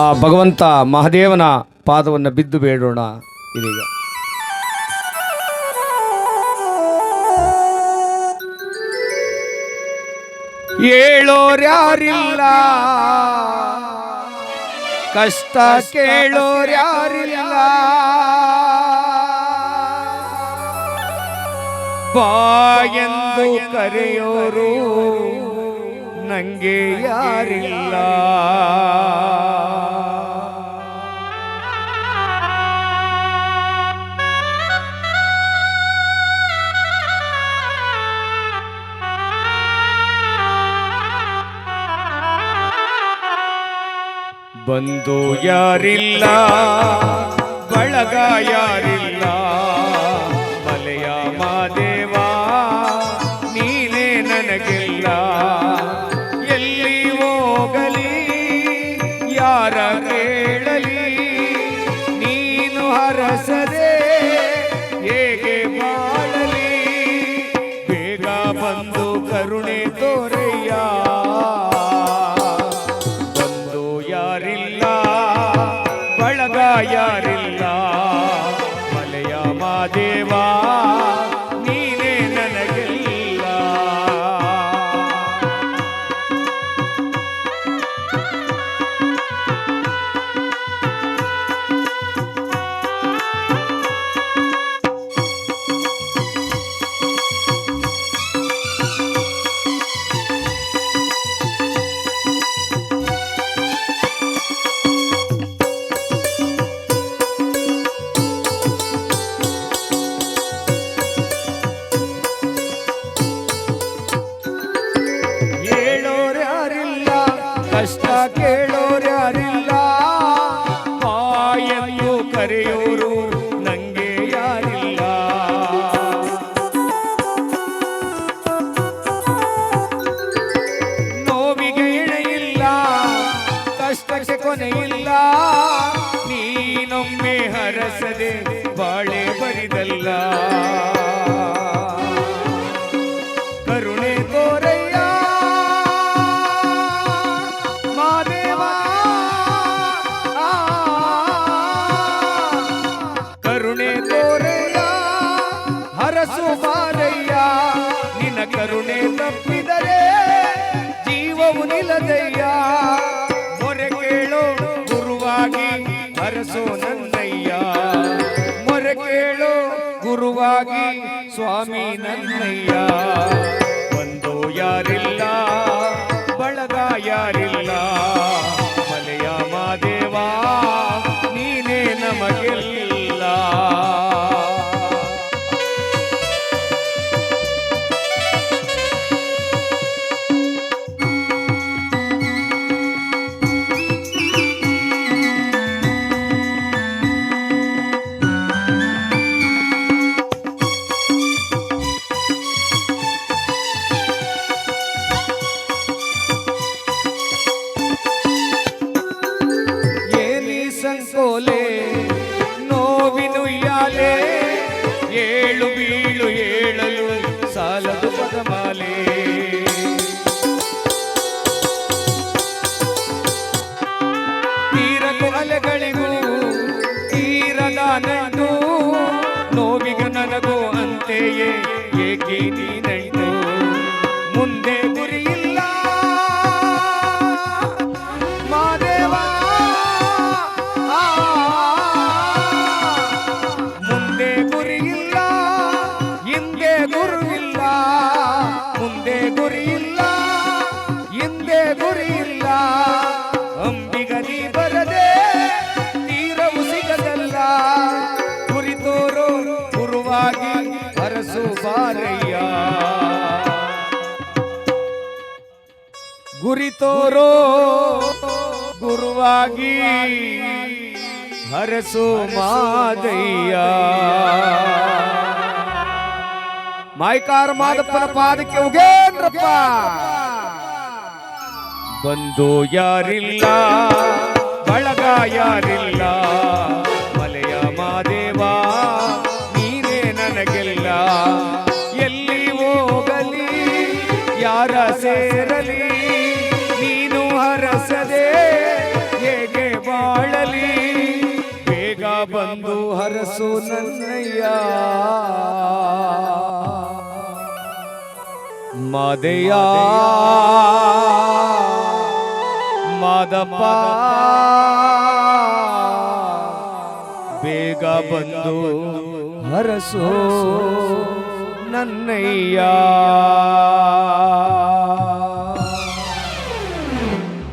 ಆ ಭಗವಂತ ಮಹಾದೇವನ ಪಾದವನ್ನು ಬಿದ್ದು ಬೇಡೋಣ. ಇದೀಗ ಹೇಳೋರ್ಯಾರಿಲ್ಲ, ಕಷ್ಟ ಕೇಳೋರ್ಯಾರಿಲ್ಲ, ಬಾ ಎಂದು ಕರೆಯೋರು ನಂಗೆ ಯಾರಿಲ್ಲ. ಬಂಧು ಯಾರಿಲ್ಲ, ಬಳಗ ಯಾರಿಲ್ಲ, ಮಲೆಯ ಮಾದೇವ ನೀನೇ ನನಗೆಲ್ಲ. ಎಲ್ಲಿ ಹೋಗಲಿ ಯಾರ ಕೇಳಲಿ ನೀನು ಹರಸದೆ ಹೇಗೆ ಬಾಳಲಿ. ಬೇಗ ಬಂದು ಕರುಣೆ ತೋರಯ್ಯ. ಯಾರಿಲ್ಲ, ಮಲೆಯ ಮಾದೇವ ನೀನೇ ನನಗೆಲ್ಲ. ಕಷ್ಟ ಕೇಳೋರ್ಯಾರಿಲ್ಲ, ಬಾ ಎಂದು ಕರೆಯೋರು ನಂಗೆ ಯಾರಿಲ್ಲ. ನೋವಿಗೆ ಎಣೆಯಿಲ್ಲ, ಕಷ್ಟಕ್ಕೆ ಕೊನೆಯಿಲ್ಲ, ನೀನೊಮ್ಮೆ ಹರಸದೆ ಬಾಳೆ ಬರಿದಲ್ಲ. ಕರುಣೆ ತೋರಯ್ಯ ಹರಸು ಬಾರಯ್ಯ. ನಿನ್ನ ಕರುಣೆ ತಪ್ಪಿದರೆ ಜೀವವು ನಿಲ್ಲದಯ್ಯ. ಮೊರೆ ಕೇಳೋ ಗುರುವಾಗಿ ಹರಸು ನನ್ನಯ್ಯ. ಮೊರೆ ಕೇಳೋ ಗುರುವಾಗಿ ಸ್ವಾಮಿ ನನ್ನಯ್ಯ. ಒಂದು ಯಾರಿಲ್ಲ, ಬಳಗ ಯಾರಿಲ್ಲ, ಮಲೆಯ ಮಾದೇವ ನೀನೇ ನಮಗೆಲ್ಲ. ಸಂಕೋಲೆ ನೋವಿನುಯ್ಯಾಲೆ, ಏಳು ಬೀಳು ಏಳಲು ಸಾಲದು ಪದಮಾಲೆ. ತೀರಕು ಅಲೆಗಳಿಗೂ ತೀರದ ನಂಟು, ನೋವಿಗೆ ನನಗೂ ಅಂತೆಯೇ ಏಕೆ ನೀನಂಟು. ಮುಂದೆ ಗುರಿಯಿಲ್ಲ ಮಾದೇವ, ಮುಂದೆ ಗುರಿಯಿಲ್ಲ, ಹಿಂದೆ ಗುರುವಿಲ್ಲ. ಮುಂದೆ ಗುರಿಯಿಲ್ಲ, ಹಿಂದೆ ಗುರಿಯಿಲ್ಲ, ಅಂಬಿಗನಿ ಬರದೆ ತೀರವು ಸಿಗದಲ್ಲ. ಗುರಿ ತೋರೋ ಗುರುವಾಗಿ ಹರಸು ಬಾರಯ್ಯ. ಗುರಿ ತೋರೋ ಗುರುವಾಗಿ ಹರಸು ಮಾದಯ್ಯ. ಮಾಯ್ಕಾರ ಮಾದಪ್ಪನ ಪಾದಕ್ಕೆ ಉಗೇಂದ್ರಪ್ಪ. ಬಂಧು ಯಾರಿಲ್ಲ, ಬಳಗ ಯಾರಿಲ್ಲ, ಮಲೆಯ ಮಾದೇವ ನೀನೇ ನನಗೆಲ್ಲ. ಎಲ್ಲಿ ಹೋಗಲಿ ಯಾರ ಸೇರಲಿ ನೀನು ಹರಸದೆ ಹೇಗೆ ಬಾಳಲಿ ಬೇಗ ಬಂದು ಹರಸು ನನ್ನಯ್ಯ ಮಾದಯ್ಯ ಮಾದಪ್ಪ ಬೇಗ ಬಂದು ಹರಸು ನನ್ನಯ್ಯ